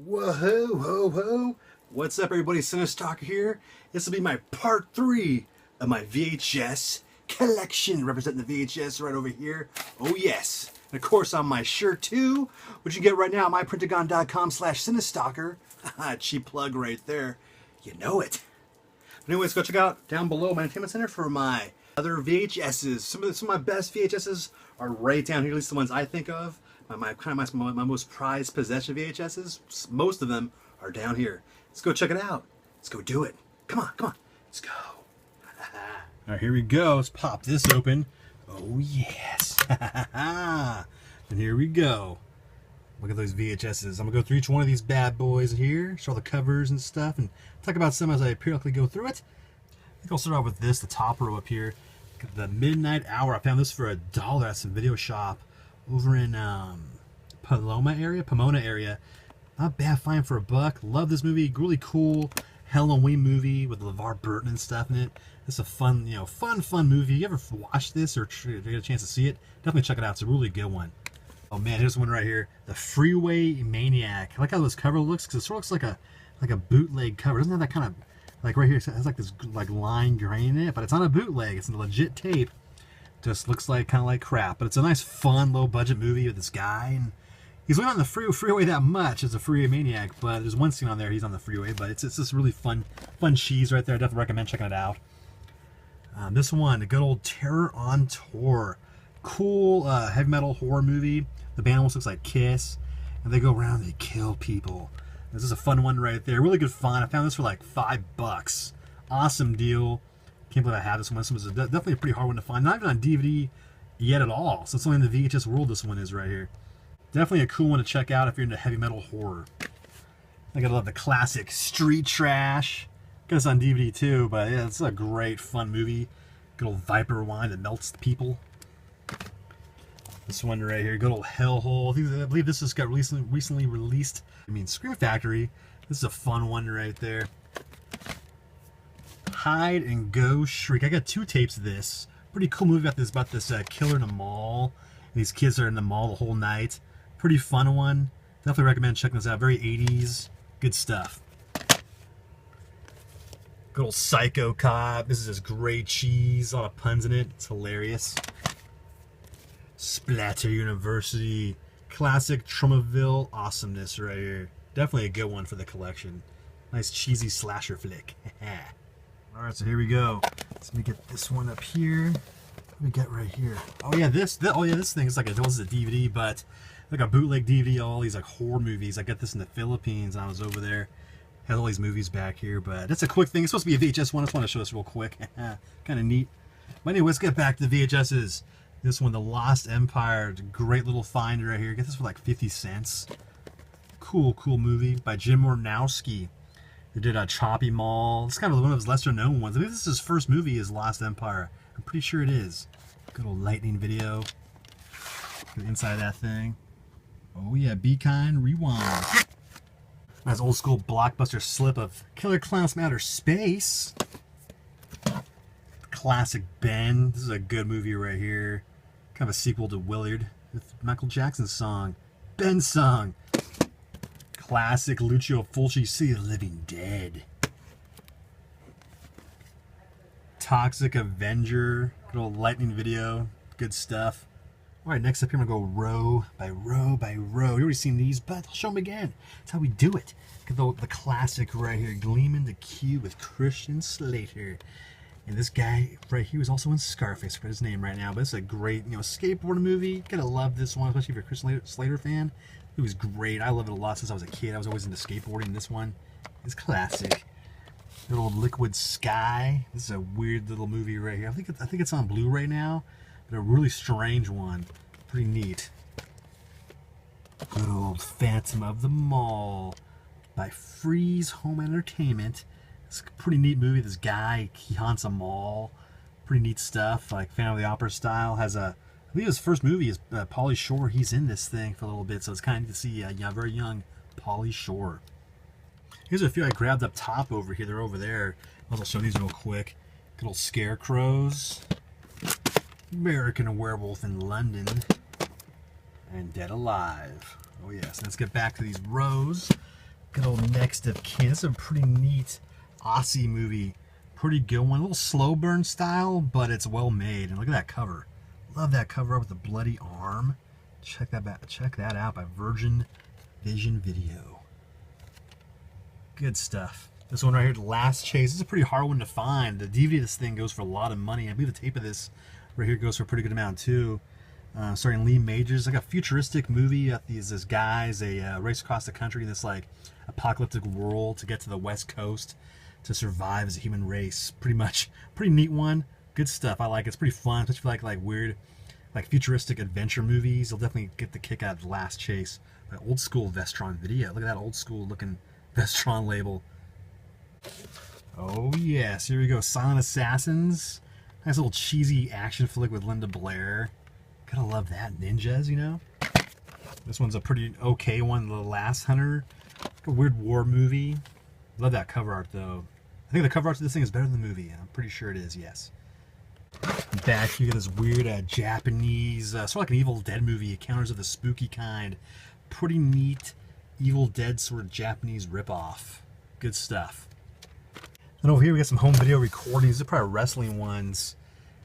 Whoa, ho, ho. What's up, everybody? Cinestalker here. This will be my part 3 of my VHS collection, representing the VHS right over here. Oh, yes. And of course, on my shirt, too, which you get right now at myprintagon.com/cinestalker. Cheap plug right there. You know it. But anyways, go check out down below my entertainment center for my other VHSs. Some of my best VHSs are right down here, at least the ones I think of. My most prized possession VHSs, most of them are down here. Let's go check it out. Let's go do it. Come on, come on. Let's go. All right, here we go. Let's pop this open. Oh, yes. And here we go. Look at those VHSs. I'm going to go through each one of these bad boys here, show the covers and stuff, and talk about some as I periodically go through it. I think I'll start out with this, the top row up here. The Midnight Hour. I found this for $1 at some video shop over in Pomona area. Not bad find for $1. Love this movie. Really cool Halloween movie with LeVar Burton and stuff in it. It's a fun, fun movie. You ever watch this or get a chance to see it? Definitely check it out. It's a really good one. Oh man, here's one right here. The Freeway Maniac. I like how this cover looks because it sort of looks like a bootleg cover. Doesn't have that kind of, like right here, it has like this like line grain in it, but it's not a bootleg. It's a legit tape. Just looks like kind of like crap, but it's a nice, fun, low-budget movie with this guy, and he's not on the freeway that much as a Freeway Maniac, but there's one scene on there he's on the freeway, but it's just really fun cheese right there. I definitely recommend checking it out. This one, the good old Terror on Tour. Cool heavy metal horror movie. The band almost looks like Kiss, and they go around and they kill people. This is a fun one right there. Really good fun. I found this for like $5. Awesome deal. Can't believe I have this one. This was definitely a pretty hard one to find. Not even on DVD yet at all. So it's only in the VHS world this one is right here. Definitely a cool one to check out if you're into heavy metal horror. I gotta love the classic Street Trash. Got this on DVD too, but yeah, it's a great fun movie. Good old Viper wine that melts the people. This one right here, good old Hellhole. I believe this just got recently released. Scream Factory. This is a fun one right there. Hide and Go Shriek. I got 2 tapes of this. Pretty cool movie about this killer in a mall. And these kids are in the mall the whole night. Pretty fun one. Definitely recommend checking this out. Very 80s. Good stuff. Good old Psycho Cop. This is just great cheese. A lot of puns in it. It's hilarious. Splatter University. Classic Tromaville awesomeness right here. Definitely a good one for the collection. Nice cheesy slasher flick. Alright, so here we go. Let me get this one up here. What do we get right here? Oh yeah, this thing is like this is a DVD, but like a bootleg DVD, all these like horror movies. I got this in the Philippines. I was over there. Has all these movies back here, but that's a quick thing. It's supposed to be a VHS one. I just want to show this real quick. Kind of neat. But anyway, let's get back to the VHSs. This one, The Lost Empire. Great little find right here. Get this for like 50 cents. Cool movie by Jim Warnowski. He did a Choppy Mall. It's kind of one of his lesser known ones. I think this is his first movie, is Lost Empire. I'm pretty sure it is. Good old lightning video. Get inside of that thing. Oh yeah, Be Kind, Rewind. Nice old school blockbuster slip of Killer Clowns from Outer Space. Classic Ben. This is a good movie right here. Kind of a sequel to Willard with Michael Jackson's song. Ben's song. Classic Lucio Fulci, See the Living Dead. Toxic Avenger. Good old lightning video. Good stuff. Alright, next up here I'm going to go row by row by row. You've already seen these, but I'll show them again. That's how we do it. Look at the classic right here. Gleaming the Cube with Christian Slater. And this guy right here is also in Scarface. I forget his name right now, but it's a great, skateboard movie. Gotta love this one, especially if you're a Christian Slater fan. It was great. I love it a lot since I was a kid. I was always into skateboarding. This one is classic. Little Liquid Sky. This is a weird little movie right here. I think it's on Blu-ray now, but a really strange one. Pretty neat. Good old Phantom of the Mall by Freeze Home Entertainment. It's a pretty neat movie. This guy, he haunts a mall. Pretty neat stuff, like Phantom of the Opera style. I believe his first movie is Pauly Shore. He's in this thing for a little bit, so it's kind of neat to see a very young Pauly Shore. Here's a few I grabbed up top over here. They're over there. I'll show these real quick. Good old Scarecrows. American Werewolf in London. And Dead Alive. Oh yes, let's get back to these rows. Good old Next of Kin. This is a pretty neat Aussie movie. Pretty good one. A little slow burn style, but it's well made. And look at that cover. Love that cover with the bloody arm. Check that out by Virgin Vision Video. Good stuff. This one right here, The Last Chase. This is a pretty hard one to find. The DVD of this thing goes for a lot of money. I believe the tape of this right here goes for a pretty good amount too. Starring Lee Majors, like a futuristic movie. These guys, they race across the country in this like apocalyptic world to get to the West Coast to survive as a human race. Pretty neat one. Good stuff. I like it. It's pretty fun, especially if you like weird, like futuristic adventure movies. You'll definitely get the kick out of The Last Chase. By Old School Vestron Video. Look at that old school looking Vestron label. Oh yes, here we go. Silent Assassins. Nice little cheesy action flick with Linda Blair. Gotta love that. Ninjas, you know. This one's a pretty okay one. The Last Hunter. Like a weird war movie. Love that cover art though. I think the cover art to this thing is better than the movie. I'm pretty sure it is, yes. Back here, this weird Japanese, sort of like an Evil Dead movie. Encounters of the Spooky Kind. Pretty neat Evil Dead sort of Japanese ripoff. Good stuff. And over here we got some home video recordings. These are probably wrestling ones.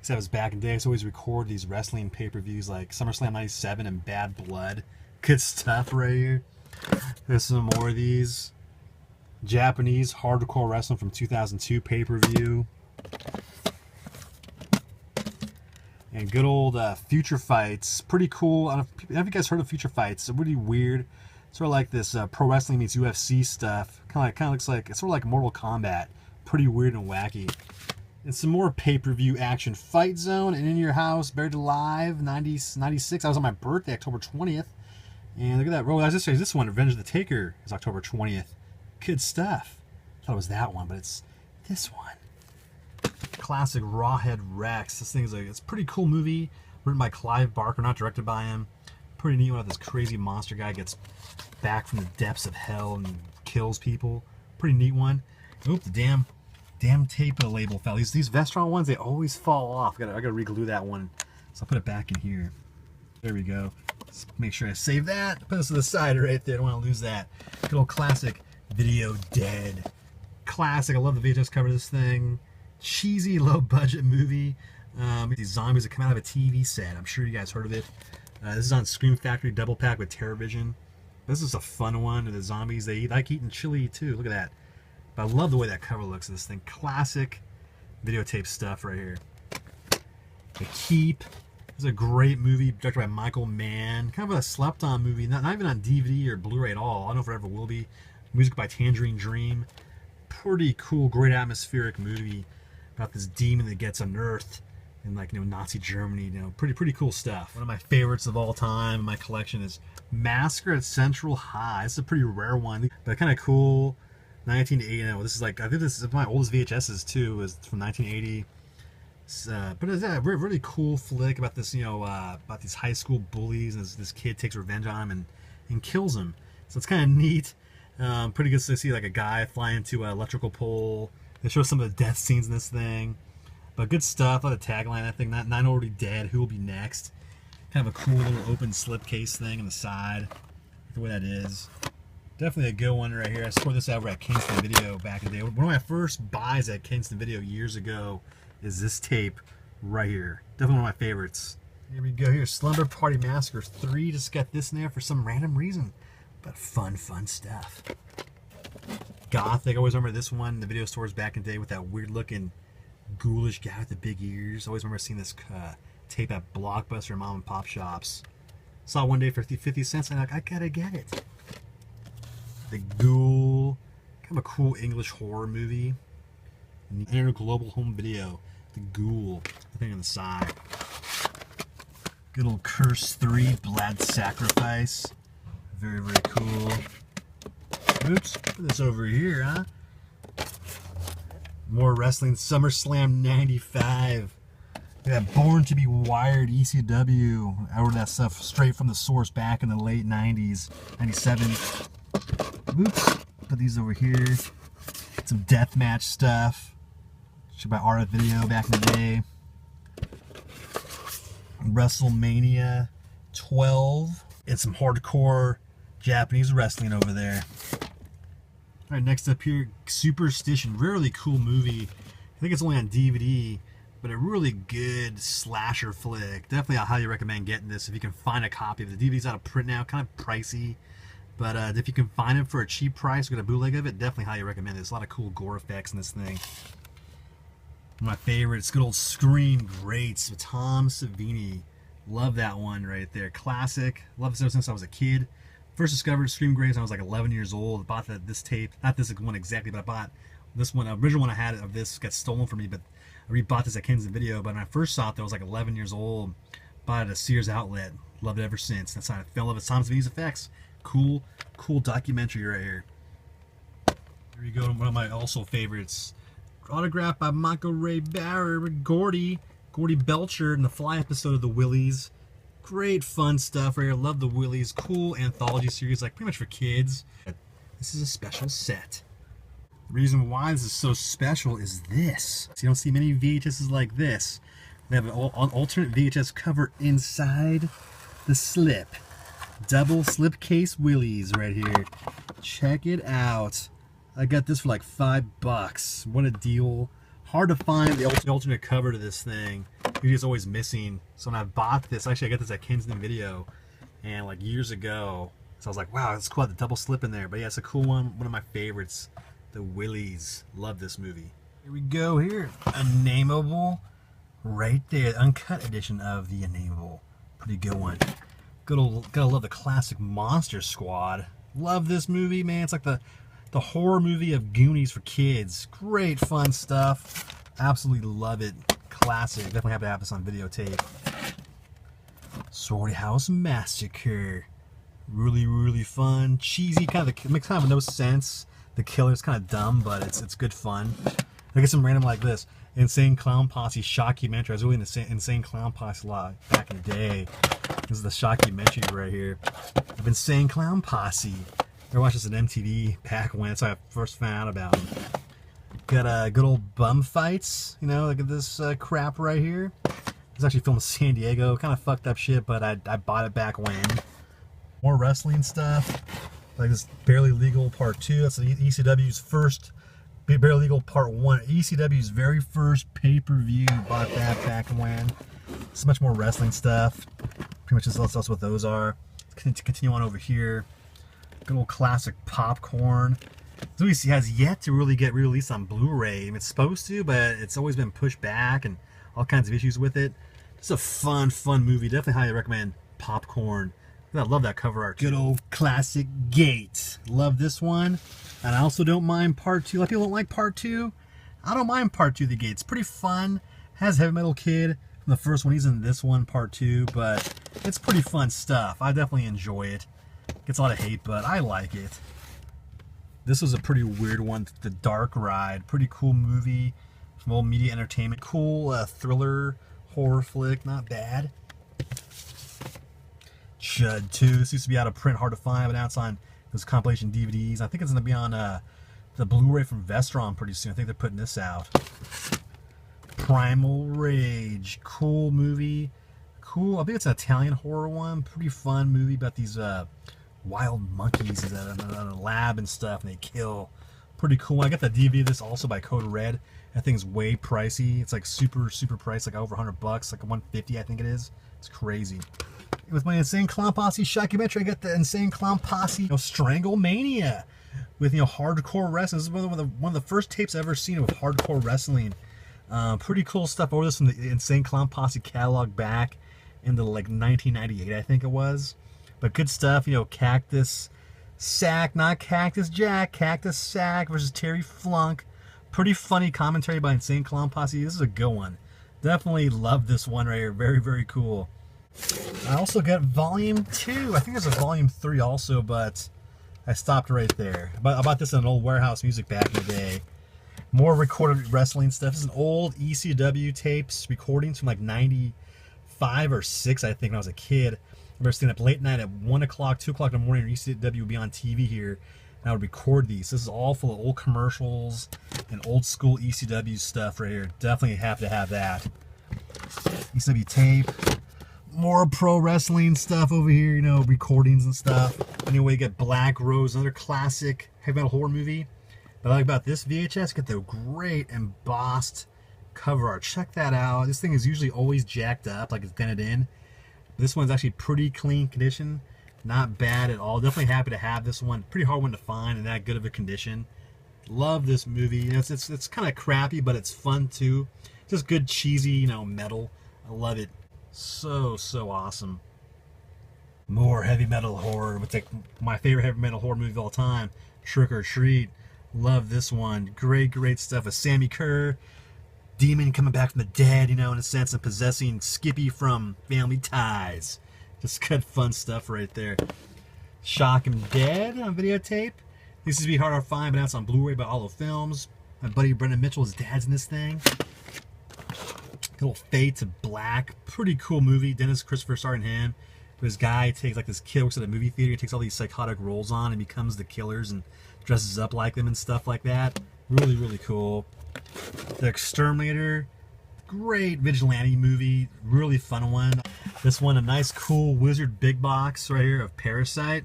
Except it was back in the day, I used to always record these wrestling pay-per-views like SummerSlam 97 and Bad Blood. Good stuff right here. There's some more of these. Japanese hardcore wrestling from 2002 pay-per-view. And good old Future Fights. Pretty cool. I don't know if you guys heard of Future Fights. It's really weird. Sort of like this pro wrestling meets UFC stuff. Kind of looks like, it's sort of like Mortal Kombat. Pretty weird and wacky. And some more pay-per-view action. Fight Zone and In Your House, Buried Alive, 96. I was on my birthday, October 20th. And look at that. I was just saying this one, Revenge of the Taker, is October 20th. Good stuff. I thought it was that one, but it's this one. Classic Rawhead Rex. This thing's it's a pretty cool movie. Written by Clive Barker, not directed by him. Pretty neat one. This crazy monster guy gets back from the depths of hell and kills people. Pretty neat one. Oop, the damn tape label fell. These Vestron ones, they always fall off. I gotta re-glue that one. So I'll put it back in here. There we go. Let's make sure I save that. Put this to the side right there. I don't want to lose that. Good old classic Video Dead. Classic. I love the VHS cover of this thing. Cheesy, low-budget movie. These zombies that come out of a TV set. I'm sure you guys heard of it. This is on Scream Factory double pack with TerraVision. This is a fun one. The zombies, they like eating chili too. Look at that. But I love the way that cover looks of this thing. Classic videotape stuff right here. The Keep. This is a great movie directed by Michael Mann. Kind of a slept-on movie. Not even on DVD or Blu-ray at all. I don't know if it ever will be. Music by Tangerine Dream. Pretty cool, great atmospheric movie about this demon that gets unearthed in Nazi Germany. Pretty cool stuff. One of my favorites of all time in my collection is Massacre at Central High. It's a pretty rare one, but kind of cool. 1980. This is I think this is my oldest VHSs too. Is from 1980. But it's a really cool flick about this, about these high school bullies, and this kid takes revenge on him and kills him. So it's kind of neat. Pretty good to see a guy fly into an electrical pole. They show some of the death scenes in this thing. But good stuff. I love the tagline. That thing, not already dead. Who will be next? Kind of a cool little open slipcase thing on the side. The way that is. Definitely a good one right here. I scored this over at Kingston Video back in the day. One of my first buys at Kingston Video years ago is this tape right here. Definitely one of my favorites. Here we go. Here's Slumber Party Massacre 3. Just got this in there for some random reason. But fun stuff. Gothic. I always remember this one in the video stores back in the day with that weird looking ghoulish guy with the big ears. I always remember seeing this tape at Blockbuster mom and pop shops. Saw it one day for 50 cents and I gotta get it. The Ghoul. Kind of a cool English horror movie. Global home video. The Ghoul. The thing on the side. Good old Curse 3 Blood Sacrifice. Very cool. Oops, put this over here, huh? More wrestling. SummerSlam 95. That Born to be Wired ECW. I ordered that stuff straight from the source back in the late 90s. 97. Oops. Put these over here. Some deathmatch stuff. Shot by RF Video back in the day. WrestleMania 12. And some hardcore Japanese wrestling over there. All right, next up here, Superstition. Really cool movie. I think it's only on DVD, but a really good slasher flick. Definitely, I highly recommend getting this if you can find a copy. The DVD's out of print now, kind of pricey, but if you can find it for a cheap price, get a bootleg of it, definitely highly recommend it. There's a lot of cool gore effects in this thing. One of my favorites, good old Scream Greats with Tom Savini. Love that one right there. Classic. Love it since I was a kid. First discovered Scream Greats when I was like 11 years old. Bought this tape, not this one exactly, but I bought this one. The original one I had of this got stolen from me, but I rebought this at Kensington Video. But when I first saw it, I was like 11 years old. Bought it at a Sears outlet. Loved it ever since. That's how I fell in love with Tom Savini's effects. Cool documentary right here. Here you go. One of my also favorites. Autographed by Michael Ray Barrer, Gordy Belcher in the Fly episode of the Willies. Great fun stuff right here. Love the Willies. Cool anthology series, like pretty much for kids. This is a special set. The reason why this is so special is this. So you don't see many VHSs like this. They have an alternate VHS cover inside the slip. Double slipcase Willies right here. Check it out. I got this for like $5. What a deal. Hard to find the alternate cover to this thing. Usually it's always missing. So when I bought this, actually I got this at Kensington Video, and like years ago. So I was like, wow, it's cool. The double slip in there. But yeah, it's a cool one. One of my favorites. The Willies. Love this movie. Here we go here. Unnameable. Right there. Uncut edition of the Unnameable. Pretty good one. Gotta love the classic Monster Squad. Love this movie, man. It's like the horror movie of Goonies for kids. Great fun stuff. Absolutely love it. Classic. Definitely have to have this on videotape. Sorority House Massacre. Really fun. Cheesy. Makes kind of no sense. The killer's kind of dumb, but it's good fun. I get some random like this. Insane Clown Posse shockumentary. I was really into Insane Clown Posse a lot back in the day. This is the shockumentary right here of Insane Clown Posse. I watched this on MTV back when, so I first found out about them. Got good old bum fights, you know, look at this crap right here. It was actually filmed in San Diego, kind of fucked up shit, but I bought it back when. More wrestling stuff, like this Barely Legal Part 2. That's the ECW's first, Barely Legal Part 1. ECW's very first pay-per-view, bought that back when. So much more wrestling stuff. Pretty much that's what those are. Continue on over here. Good old classic Popcorn. This movie has yet to really get released on Blu-ray. It's supposed to, but it's always been pushed back and all kinds of issues with it. It's a fun movie. Definitely highly recommend Popcorn. I love that cover art. Good old classic Gate. Love this one. And I also don't mind Part 2. A lot of people don't like Part 2. I don't mind Part 2 of the Gate. It's pretty fun. Has Heavy Metal Kid from the first one. He's in this one, Part 2. But it's pretty fun stuff. I definitely enjoy it. Gets a lot of hate, but I like it. This was a pretty weird one, The Dark Ride. Pretty cool movie from Old Media Entertainment. Cool thriller, horror flick, not bad. Chud 2. This used to be out of print, hard to find, but now it's on those compilation DVDs. I think it's going to be on the Blu-ray from Vestron pretty soon. I think they're putting this out. Primal Rage. Cool movie. Cool. I think it's an Italian horror one. Pretty fun movie about these wild monkeys in a lab and stuff, and they kill. Pretty cool. I got the DVD of this also by Code Red. That thing's way pricey. It's like super pricey, like over $100, like $150 I think it is. It's crazy. With my Insane Clown Posse shockumentary, I got the Insane Clown Posse Strangle Mania with hardcore wrestling. This is one of the first tapes I've ever seen with hardcore wrestling. Pretty cool stuff. Over this from the Insane Clown Posse catalog back into like 1998, I think it was. But good stuff, Cactus Sack, not Cactus Jack, Cactus Sack versus Terry Flunk. Pretty funny commentary by Insane Clown Posse. This is a good one. Definitely love this one right here. Very cool. I also got Volume 2. I think there's a Volume 3 also, but I stopped right there. I bought this in an old Warehouse Music back in the day. More recorded wrestling stuff. This is an old ECW tapes, recordings from like 95 or 6, I think, when I was a kid. I remember staying up late night at 1 o'clock, 2 o'clock in the morning, ECW would be on TV here, and I would record these. This is all full of old commercials and old school ECW stuff right here. Definitely have to have that. ECW tape. More pro wrestling stuff over here, recordings and stuff. Anyway, you get Black Rose, another classic heavy metal horror movie. But I like about this VHS, get the great embossed cover art. Check that out. This thing is usually always jacked up, like it's dented in. This one's actually pretty clean condition. Not bad at all. Definitely happy to have this one. Pretty hard one to find in that good of a condition. Love this movie. It's kind of crappy, but it's fun too. Just good cheesy, you know, metal. I love it. So awesome. More heavy metal horror. With my favorite heavy metal horror movie of all time, Trick or Treat. Love this one. Great stuff with Sammy Kerr. Demon coming back from the dead, you know, in a sense, and possessing Skippy from Family Ties. Just good fun stuff right there. Shock 'Em Dead on videotape. This is to be hard to find, but now it's on Blu-ray by Hollow Films. My buddy Brendan Mitchell, his dad's in this thing. Little Fade to Black. Pretty cool movie. Dennis Christopher starring him. This guy takes, like, this kid works at a movie theater. He takes all these psychotic roles on and becomes the killers and dresses up like them and stuff like that. Really cool. The Exterminator. Great vigilante movie. Really fun one. This one, a nice cool wizard big box right here of Parasite.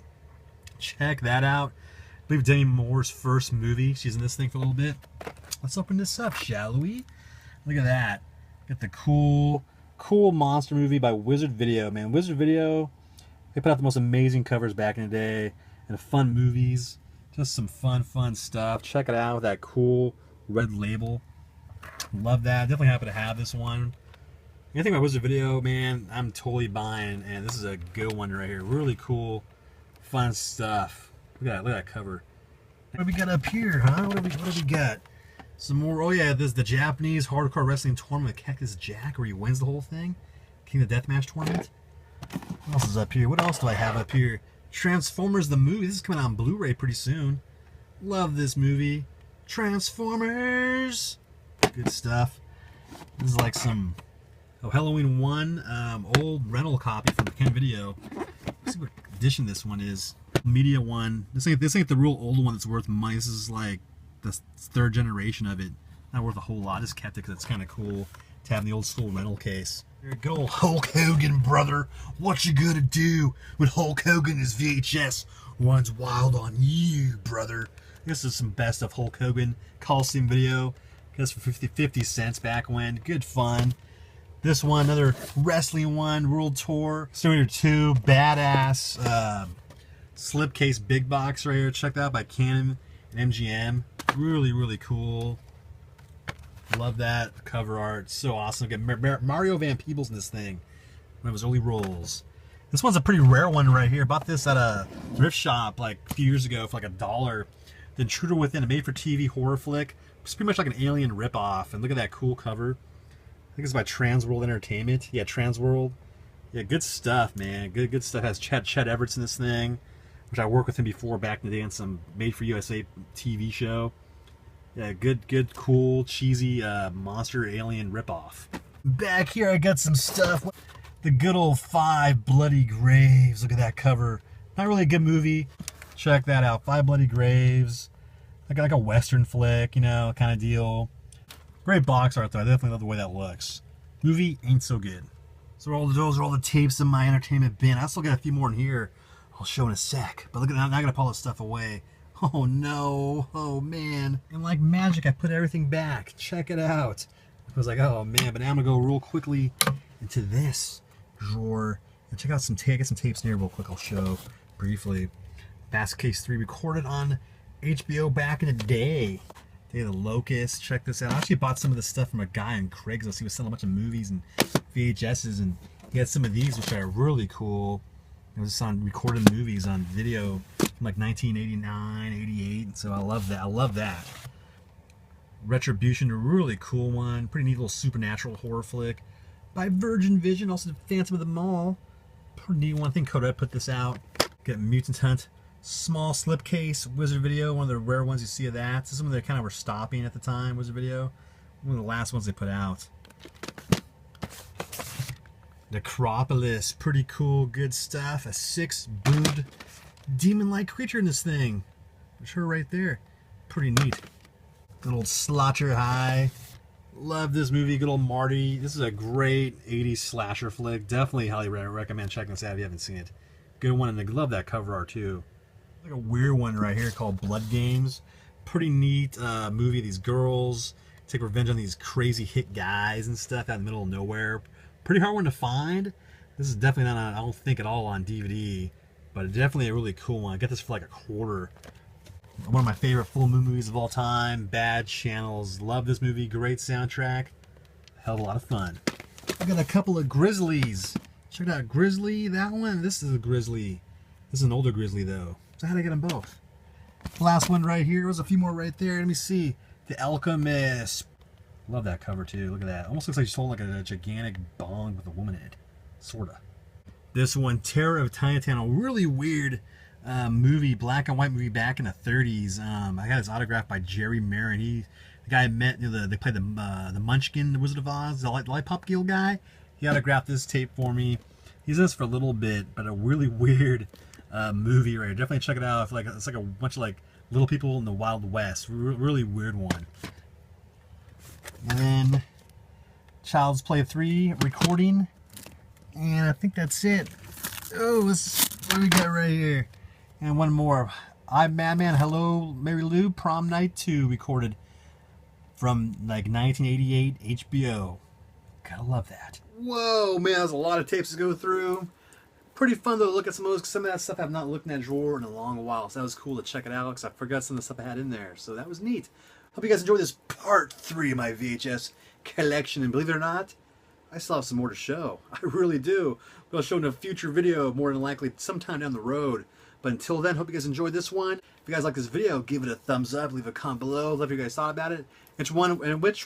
Check that out. I believe Demi Moore's first movie. She's in this thing for a little bit. Let's open this up, shall we? Look at that. Got the cool monster movie by Wizard Video, man. Wizard Video, they put out the most amazing covers back in the day and fun movies. Just some fun stuff. Check it out with that cool red label. Love that. Definitely happy to have this one. Anything about Wizard Video, man, I'm totally buying, and this is a good one right here. Really cool, fun stuff. Look at that cover. What do we got up here, huh? What do we got? Some more. Oh yeah, this is the Japanese hardcore wrestling tournament with Cactus Jack, where he wins the whole thing. King of the Deathmatch tournament. What else is up here? What else do I have up here? Transformers the movie. This is coming out on Blu-ray pretty soon. Love this movie. Transformers. Good stuff. This is like some Halloween 1 old rental copy from Ken Video. Let's see what edition this one is. Media one. This ain't the real old one that's worth money. This is like the third generation of it. Not worth a whole lot. Just kept it because it's kind of cool to have in the old school rental case. Good old Hulk Hogan, brother. What you gonna do when Hulk Hogan is VHS runs wild on you, brother? This is some best of Hulk Hogan Coliseum video. Just for 50 cents back when. Good fun. This one, another wrestling one, World Tour. Exterminator 2, badass slipcase big box right here. Check that out by Canon and MGM. Really cool. Love that cover art. So awesome. Get Mario Van Peebles in this thing. One of his early roles. This one's a pretty rare one right here. Bought this at a thrift shop like a few years ago for like $1. The Intruder Within, a made-for-TV horror flick. It's pretty much like an Alien ripoff. And look at that cool cover. I think it's by Transworld Entertainment. Yeah, Transworld. Yeah, good stuff, man. Good stuff. Has Chet Everett's in this thing, which I worked with him before back in the day on some made-for-USA TV show. Yeah, good, cool, cheesy monster alien ripoff. Back here, I got some stuff. The good old 5 Bloody Graves. Look at that cover. Not really a good movie. Check that out. 5 Bloody Graves. Like a Western flick, you know, kind of deal. Great box art, though. I definitely love the way that looks. Movie ain't so good. So those are all the tapes in my entertainment bin. I still got a few more in here. I'll show in a sec. But look at that. Now I gotta pull this stuff away. Oh no. Oh man. And like magic, I put everything back. Check it out. I was like, oh man. But now I'm gonna go real quickly into this drawer and check out some tapes. Get some tapes in here real quick. I'll show briefly. Basket Case 3 recorded on HBO back in the day. Day of the Locust. Check this out. I actually bought some of this stuff from a guy in Craigslist. He was selling a bunch of movies and VHSs, and he had some of these which are really cool. It was on recorded movies on video from like 1989, 88. So I love that. I love that. Retribution, a really cool one. Pretty neat little supernatural horror flick by Virgin Vision. Also Phantom of the Mall. Pretty neat one. I think Kodak put this out. Got Mutant Hunt. Small slipcase, Wizard Video, one of the rare ones you see of that. This is something they kind of were stopping at the time, Wizard Video. One of the last ones they put out. Necropolis, pretty cool, good stuff. A 6-boobed demon-like creature in this thing. There's her right there. Pretty neat. Good old Slaughter High. Love this movie, good old Marty. This is a great 80s slasher flick. Definitely highly recommend checking this out if you haven't seen it. Good one, and I love that cover art too. Like a weird one right here called Blood Games pretty neat movie. These girls take revenge on these crazy hit guys and stuff out in the middle of nowhere. Pretty hard one to find. This is definitely not, I don't think at all on DVD, but definitely a really cool one. I got this for like a quarter. One of my favorite full moon movies of all time. Bad Channels. Love this movie. Great soundtrack. Hell of a lot of fun. I got a couple of Grizzlies. Check out Grizzly. That one. This is a Grizzly. This is an older Grizzly though. So how did I get them both? Last one right here. There's a few more right there. Let me see. The Alchemist. Love that cover too. Look at that. Almost looks like she's holding like a gigantic bong with a woman in it. Sorta. This one, Terror of Chinatown. Really weird movie, black and white movie back in the 30s. I got his autograph by Jerry Marin. The guy I met, they played the Munchkin, the Wizard of Oz, the Lollipop Gill guy. He autographed this tape for me. He's in this for a little bit, but a really weird movie right here. Definitely check it out. It's like a bunch of like little people in the Wild West. Really weird one. And then Child's Play 3 recording. And I think that's it. Oh, what do we got right here? And one more. I'm Madman, Hello, Mary Lou, Prom Night 2, recorded from like 1988 HBO. Gotta love that. Whoa, man, there's a lot of tapes to go through. Pretty fun though to look at some of those, 'cause some of that stuff I've not looked in that drawer in a long while. So that was cool to check it out, because I forgot some of the stuff I had in there. So that was neat. Hope you guys enjoyed this part 3 of my VHS collection. And believe it or not, I still have some more to show. I really do. I'll show in a future video, more than likely sometime down the road. But until then, hope you guys enjoyed this one. If you guys like this video, give it a thumbs up, leave a comment below. Love you guys thought about it. Which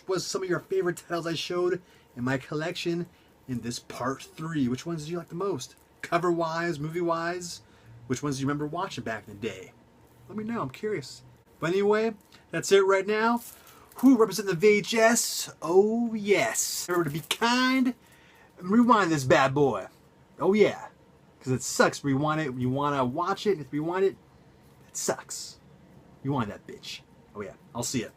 was some of your favorite titles I showed in my collection in this part 3. Which ones did you like the most? Cover-wise, movie-wise? Which ones do you remember watching back in the day? Let me know, I'm curious. But anyway, that's it right now. Who represent the VHS? Oh yes. Remember to be kind and rewind this bad boy. Oh yeah. Because it sucks. Rewind it. You want to watch it. If you rewind it, it sucks. Rewind that bitch. Oh yeah. I'll see ya.